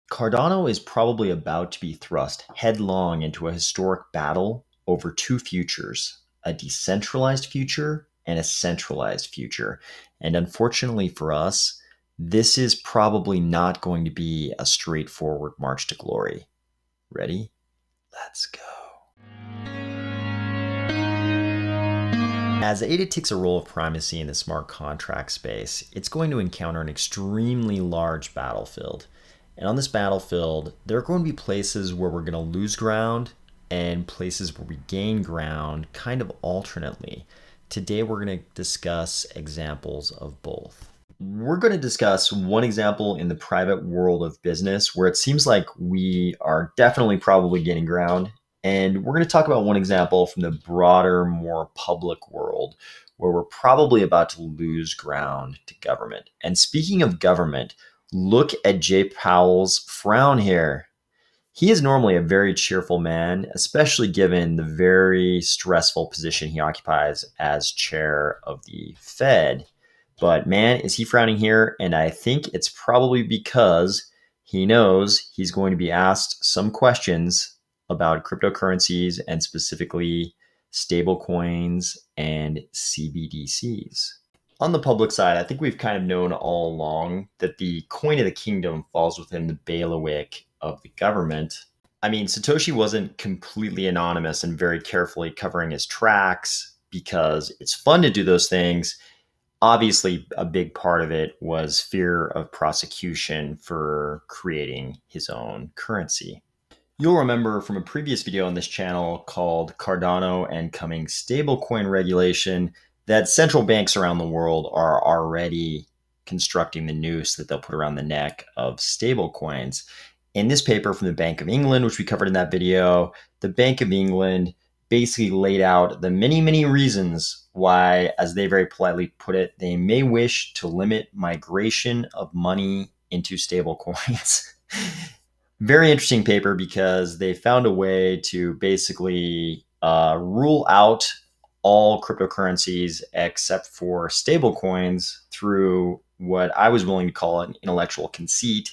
Cardano is probably about to be thrust headlong into a historic battle over two futures, a decentralized future and a centralized future. And unfortunately for us, this is probably not going to be a straightforward march to glory. Ready? Let's go. As ADA takes a role of primacy in the smart contract space, it's going to encounter an extremely large battlefield. And on this battlefield, there are going to be places where we're going to lose ground and places where we gain ground kind of alternately. Today, we're going to discuss examples of both. We're going to discuss one example in the private world of business where it seems like we are definitely probably gaining ground. And we're going to talk about one example from the broader, more public world where we're probably about to lose ground to government. And speaking of government, look at Jay Powell's frown here. He is normally a very cheerful man, especially given the very stressful position he occupies as chair of the Fed. But man, is he frowning here. And I think it's probably because he knows he's going to be asked some questions about cryptocurrencies and specifically stablecoins and CBDCs. On the public side, I think we've kind of known all along that the coin of the kingdom falls within the bailiwick of the government. I mean, Satoshi wasn't completely anonymous and very carefully covering his tracks because it's fun to do those things. Obviously, a big part of it was fear of prosecution for creating his own currency. You'll remember from a previous video on this channel called Cardano and Coming Stablecoin Regulation that central banks around the world are already constructing the noose that they'll put around the neck of stablecoins. In this paper from the Bank of England, which we covered in that video, the Bank of England basically laid out the many, many reasons why, as they very politely put it, they may wish to limit migration of money into stablecoins. Very interesting paper because they found a way to basically rule out all cryptocurrencies except for stablecoins through what I was willing to call an intellectual conceit.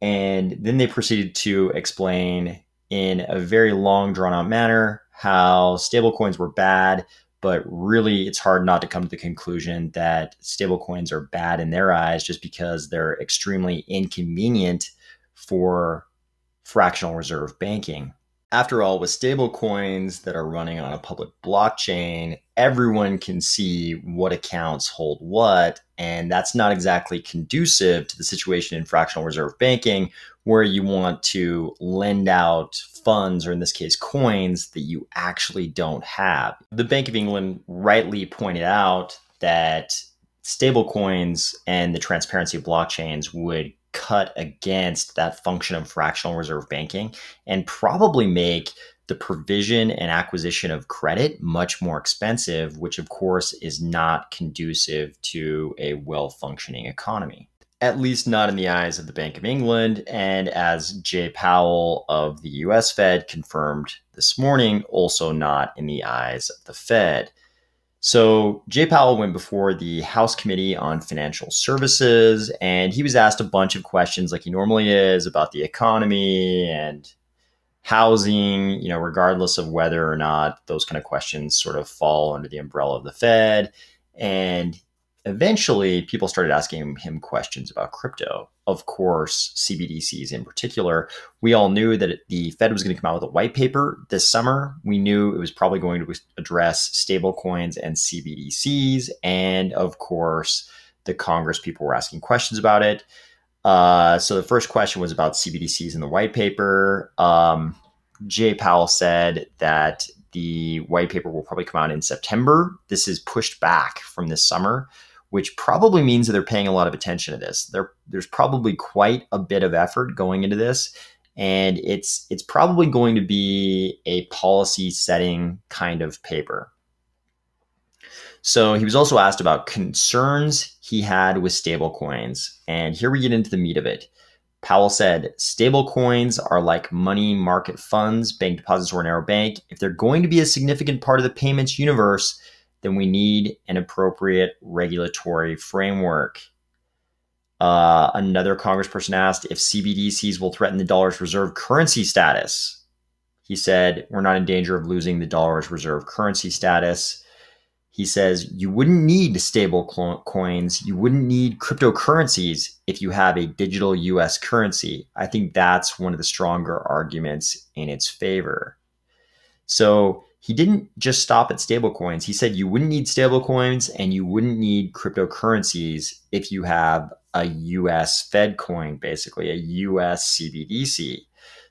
And then they proceeded to explain in a very long, drawn out manner how stablecoins were bad, but really it's hard not to come to the conclusion that stablecoins are bad in their eyes just because they're extremely inconvenient for fractional reserve banking. After all, with stablecoins that are running on a public blockchain, everyone can see what accounts hold what, and that's not exactly conducive to the situation in fractional reserve banking where you want to lend out funds, or in this case, coins that you actually don't have. The Bank of England rightly pointed out that stablecoins and the transparency of blockchains would cut against that function of fractional reserve banking and probably make the provision and acquisition of credit much more expensive, which of course is not conducive to a well-functioning economy. At least not in the eyes of the Bank of England, and as Jay Powell of the US Fed confirmed this morning, also not in the eyes of the Fed. So Jay Powell went before the House Committee on Financial Services, and he was asked a bunch of questions like he normally is about the economy and housing, regardless of whether or not those kind of questions sort of fall under the umbrella of the Fed. And eventually people started asking him questions about crypto. Of course, CBDCs in particular. We all knew that the Fed was going to come out with a white paper this summer. We knew it was probably going to address stablecoins and CBDCs. And of course, the Congress people were asking questions about it. So the first question was about CBDCs in the white paper. Jay Powell said that the white paper will probably come out in September. This is pushed back from this summer, which probably means that they're paying a lot of attention to this. There's probably quite a bit of effort going into this, and it's probably going to be a policy setting kind of paper. So he was also asked about concerns he had with stablecoins, and here we get into the meat of it. Powell said, stablecoins are like money market funds, bank deposits, or an narrow bank. If they're going to be a significant part of the payments universe, then we need an appropriate regulatory framework. Another congressperson asked if CBDCs will threaten the dollar's reserve currency status. He said, we're not in danger of losing the dollar's reserve currency status. He says, you wouldn't need stable coins. You wouldn't need cryptocurrencies if you have a digital US currency. I think that's one of the stronger arguments in its favor. So he didn't just stop at stablecoins. He said you wouldn't need stablecoins and you wouldn't need cryptocurrencies if you have a US Fed coin, basically a US CBDC.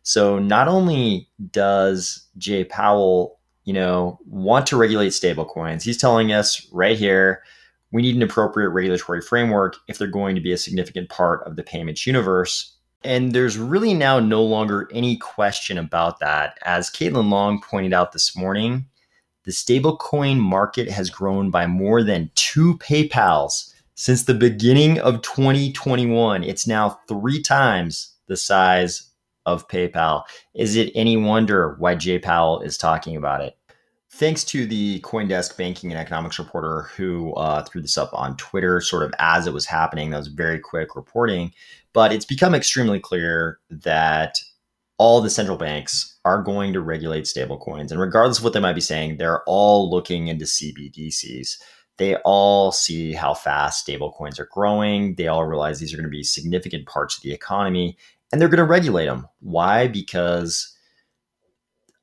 So not only does Jay Powell, want to regulate stablecoins, he's telling us right here, we need an appropriate regulatory framework if they're going to be a significant part of the payments universe. And there's really now no longer any question about that. As Caitlin Long pointed out this morning, the stablecoin market has grown by more than 2 PayPals since the beginning of 2021. It's now 3 times the size of PayPal. Is it any wonder why Jay Powell is talking about it? Thanks to the CoinDesk banking and economics reporter who threw this up on Twitter sort of as it was happening. That was very quick reporting. But it's become extremely clear that all the central banks are going to regulate stablecoins. And regardless of what they might be saying, they're all looking into CBDCs. They all see how fast stablecoins are growing. They all realize these are going to be significant parts of the economy, and they're going to regulate them. Why? Because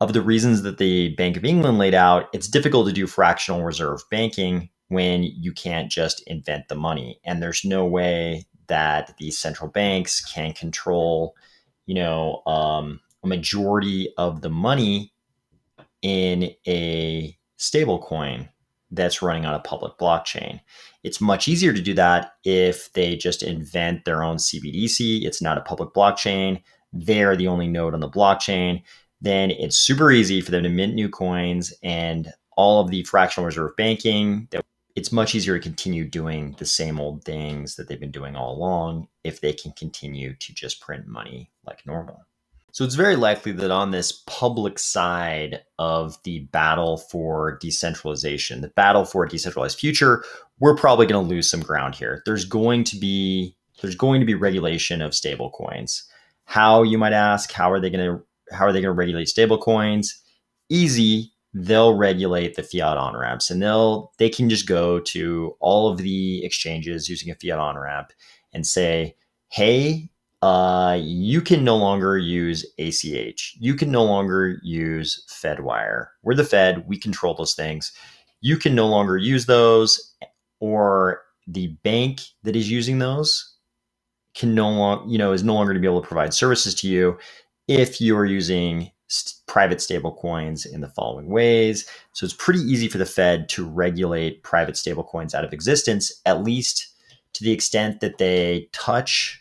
of the reasons that the Bank of England laid out, it's difficult to do fractional reserve banking when you can't just invent the money. And there's no way that these central banks can control, a majority of the money in a stable coin that's running on a public blockchain. It's much easier to do that if they just invent their own CBDC. It's not a public blockchain. They're the only node on the blockchain. Then it's super easy for them to mint new coins and all of the fractional reserve banking. It's much easier to continue doing the same old things that they've been doing all along if they can continue to just print money like normal. So it's very likely that on this public side of the battle for decentralization, the battle for a decentralized future, we're probably going to lose some ground here. There's going to be regulation of stable coins. How, you might ask, how are they going to regulate stable coins? Easy. They'll regulate the fiat on-ramps, and they can just go to all of the exchanges using a fiat on-ramp and say, hey, you can no longer use ACH. You can no longer use FedWire. We're the Fed. We control those things. You can no longer use those, or the bank that is using those can no longer, is no longer to be able to provide services to you if you are using private stable coins in the following ways. So it's pretty easy for the Fed to regulate private stable coins out of existence, at least to the extent that they touch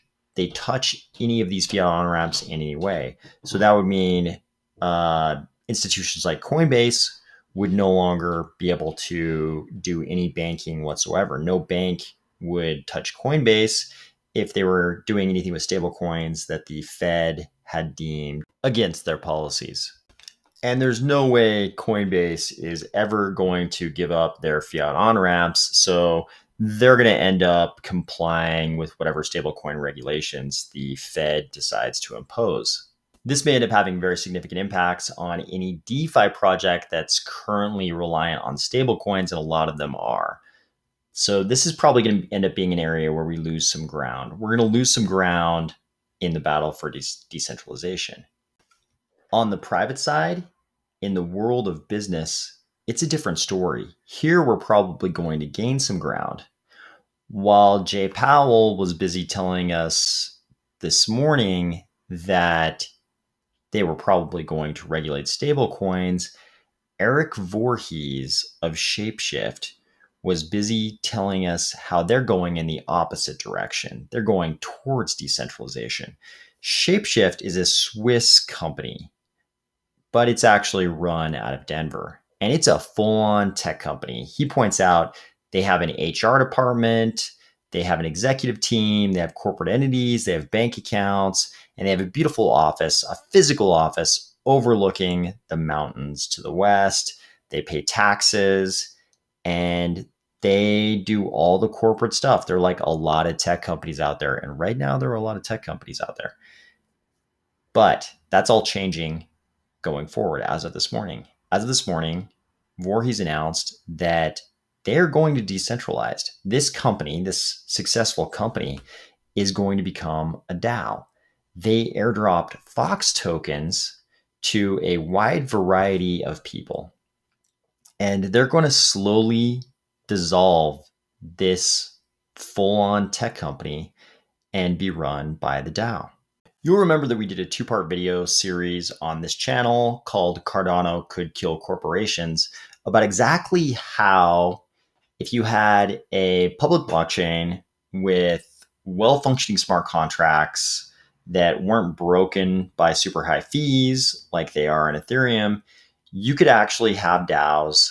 any of these fiat on-ramps in any way. So that would mean institutions like Coinbase would no longer be able to do any banking whatsoever. No bank would touch Coinbase if they were doing anything with stable coins that the Fed had deemed against their policies. And there's no way Coinbase is ever going to give up their fiat on-ramps. So they're going to end up complying with whatever stablecoin regulations the Fed decides to impose. This may end up having very significant impacts on any DeFi project that's currently reliant on stablecoins, and a lot of them are. So this is probably going to end up being an area where we lose some ground. We're going to lose some ground in the battle for decentralization. On the private side, in the world of business, it's a different story. Here, we're probably going to gain some ground. While Jay Powell was busy telling us this morning that they were probably going to regulate stablecoins, Eric Voorhees of Shapeshift was busy telling us how they're going in the opposite direction. They're going towards decentralization. Shapeshift is a Swiss company, but it's actually run out of Denver. And it's a full-on tech company. He points out they have an HR department, they have an executive team, they have corporate entities, they have bank accounts, and they have a beautiful office, a physical office overlooking the mountains to the west. They pay taxes, and They do all the corporate stuff. They're like a lot of tech companies out there. And right now, there are a lot of tech companies out there. But that's all changing going forward as of this morning. As of this morning, Voorhees announced that they're going to decentralize. This company, this successful company, is going to become a DAO. They airdropped Fox tokens to a wide variety of people. And they're going to slowly dissolve this full-on tech company and be run by the DAO. You'll remember that we did a two-part video series on this channel called Cardano Could Kill Corporations about exactly how, if you had a public blockchain with well-functioning smart contracts that weren't broken by super high fees like they are in Ethereum, you could actually have DAOs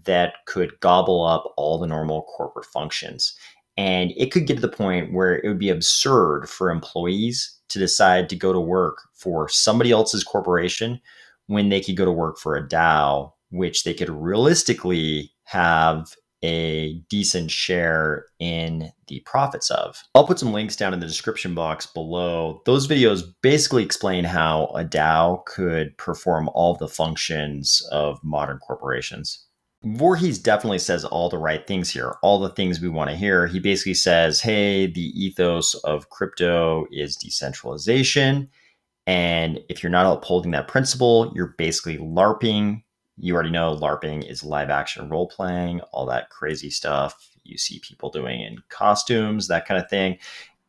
that could gobble up all the normal corporate functions. And it could get to the point where it would be absurd for employees to decide to go to work for somebody else's corporation when they could go to work for a DAO, which they could realistically have a decent share in the profits of. I'll put some links down in the description box below. Those videos basically explain how a DAO could perform all the functions of modern corporations. Voorhees definitely says all the right things here, all the things we want to hear. He basically says, hey, the ethos of crypto is decentralization. And if you're not upholding that principle, you're basically LARPing. You already know LARPing is live action role playing, all that crazy stuff you see people doing in costumes, that kind of thing.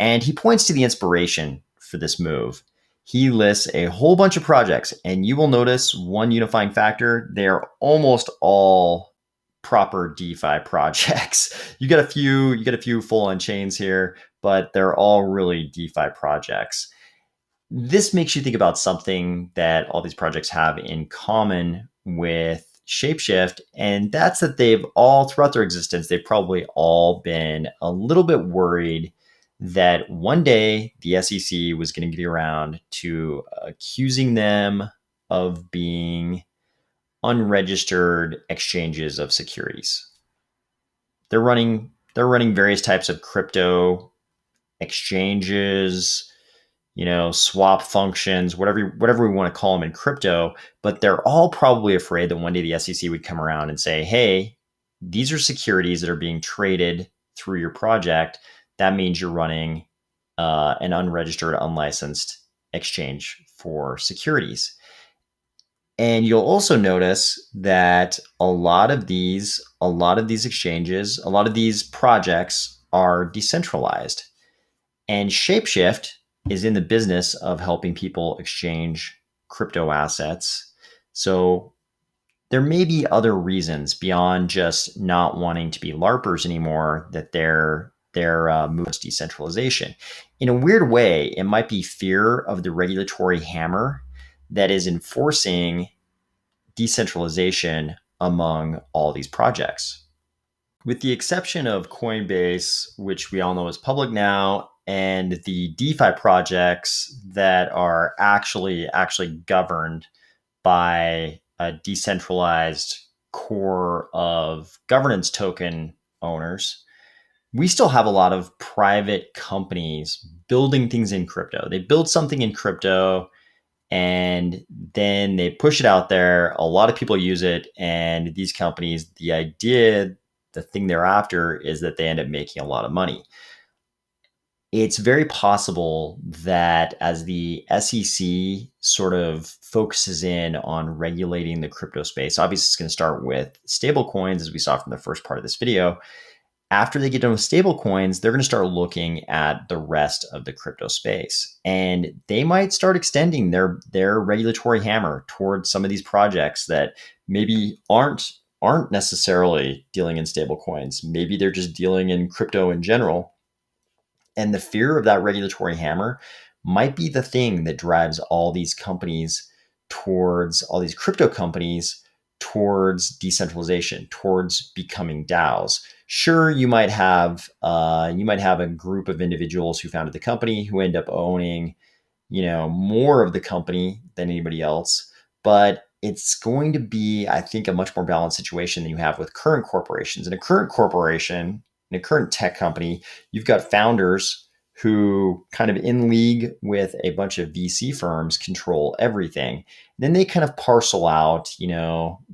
And he points to the inspiration for this move. He lists a whole bunch of projects, and you will notice one unifying factor. They're almost all proper DeFi projects. You get a few full on chains here, but they're all really DeFi projects. This makes you think about something that all these projects have in common with Shapeshift, and that's that they've all, throughout their existence, they've probably all been a little bit worried that one day the SEC was going to get around to accusing them of being unregistered exchanges of securities. They're running various types of crypto exchanges, swap functions, whatever we want to call them in crypto, but they're all probably afraid that one day the SEC would come around and say, hey, these are securities that are being traded through your project. That means you're running an unregistered, unlicensed exchange for securities. And you'll also notice that a lot of these exchanges, a lot of these projects are decentralized. And Shapeshift is in the business of helping people exchange crypto assets. So there may be other reasons beyond just not wanting to be LARPers anymore that they're move to decentralization. In a weird way, it might be fear of the regulatory hammer that is enforcing decentralization among all these projects. With the exception of Coinbase, which we all know is public now, and the DeFi projects that are actually governed by a decentralized core of governance token owners, we still have a lot of private companies building things in crypto. They build something in crypto and then they push it out there. A lot of people use it, and these companies, the thing they're after is that they end up making a lot of money. It's very possible that as the SEC sort of focuses in on regulating the crypto space, obviously it's going to start with stable coins, as we saw from the first part of this video. After they get done with stable coins, they're going to start looking at the rest of the crypto space, and they might start extending their regulatory hammer towards some of these projects that maybe aren't necessarily dealing in stable coins. Maybe they're just dealing in crypto in general. And the fear of that regulatory hammer might be the thing that drives all these companies towards, all these crypto companies towards decentralization, towards becoming DAOs. Sure, you might have a group of individuals who founded the company who end up owning, more of the company than anybody else. But it's going to be, I think, a much more balanced situation than you have with current corporations. In a current corporation, in a current tech company, you've got founders who kind of in league with a bunch of VC firms control everything. Then they kind of parcel out,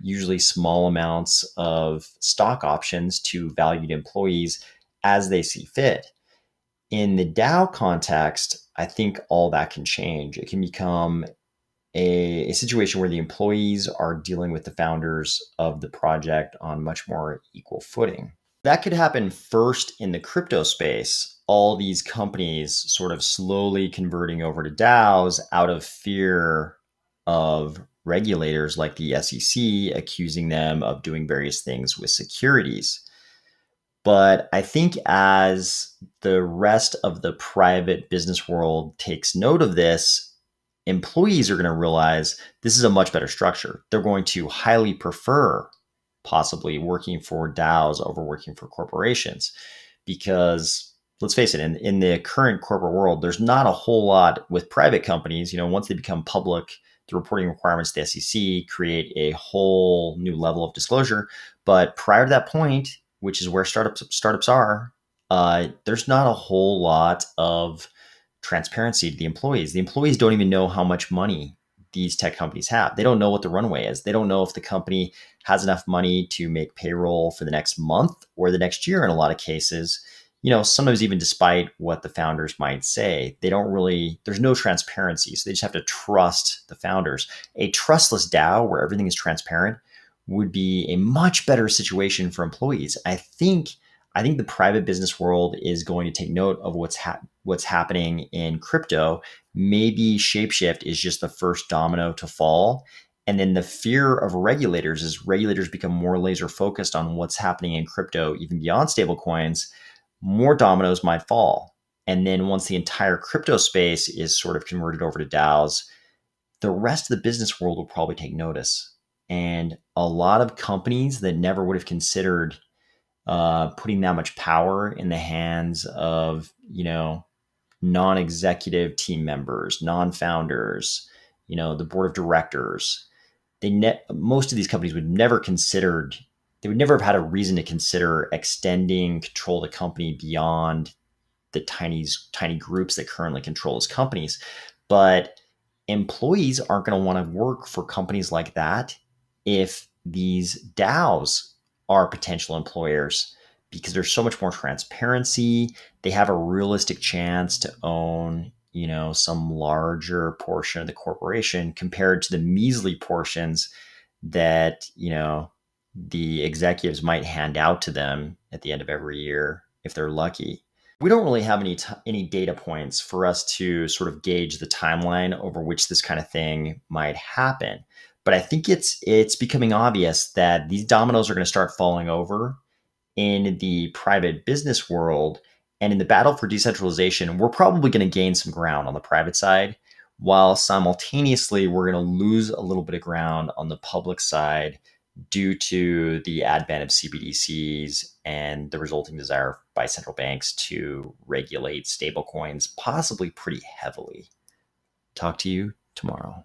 usually small amounts of stock options to valued employees as they see fit. In the DAO context, I think all that can change. It can become a situation where the employees are dealing with the founders of the project on much more equal footing. That could happen first in the crypto space. All these companies sort of slowly converting over to DAOs out of fear of regulators like the SEC accusing them of doing various things with securities. But I think as the rest of the private business world takes note of this, employees are going to realize this is a much better structure. They're going to highly prefer possibly working for DAOs over working for corporations because let's face it, in the current corporate world, there's not a whole lot with private companies. Once they become public, the reporting requirements of the SEC create a whole new level of disclosure. But prior to that point, which is where startups are, there's not a whole lot of transparency to the employees. The employees don't even know how much money these tech companies have. They don't know what the runway is. They don't know if the company has enough money to make payroll for the next month or the next year in a lot of cases. Sometimes even despite what the founders might say, there's no transparency. So they just have to trust the founders. A trustless DAO where everything is transparent would be a much better situation for employees. I think the private business world is going to take note of what's happening in crypto. Maybe Shapeshift is just the first domino to fall. And then the fear of regulators, as regulators become more laser focused on what's happening in crypto, even beyond stablecoins, more dominoes might fall. And then once the entire crypto space is sort of converted over to DAOs, the rest of the business world will probably take notice. And a lot of companies that never would have considered putting that much power in the hands of, non-executive team members, non-founders, the board of directors, most of these companies would never have had a reason to consider extending control of the company beyond the tiny groups that currently control those companies. But employees aren't going to want to work for companies like that if these DAOs are potential employers, because there's so much more transparency. They have a realistic chance to own, some larger portion of the corporation compared to the measly portions that, the executives might hand out to them at the end of every year if they're lucky. We don't really have any data points for us to sort of gauge the timeline over which this kind of thing might happen. But I think it's becoming obvious that these dominoes are going to start falling over in the private business world. And in the battle for decentralization, we're probably going to gain some ground on the private side, while simultaneously we're going to lose a little bit of ground on the public side due to the advent of CBDCs and the resulting desire by central banks to regulate stablecoins, possibly pretty heavily. Talk to you tomorrow.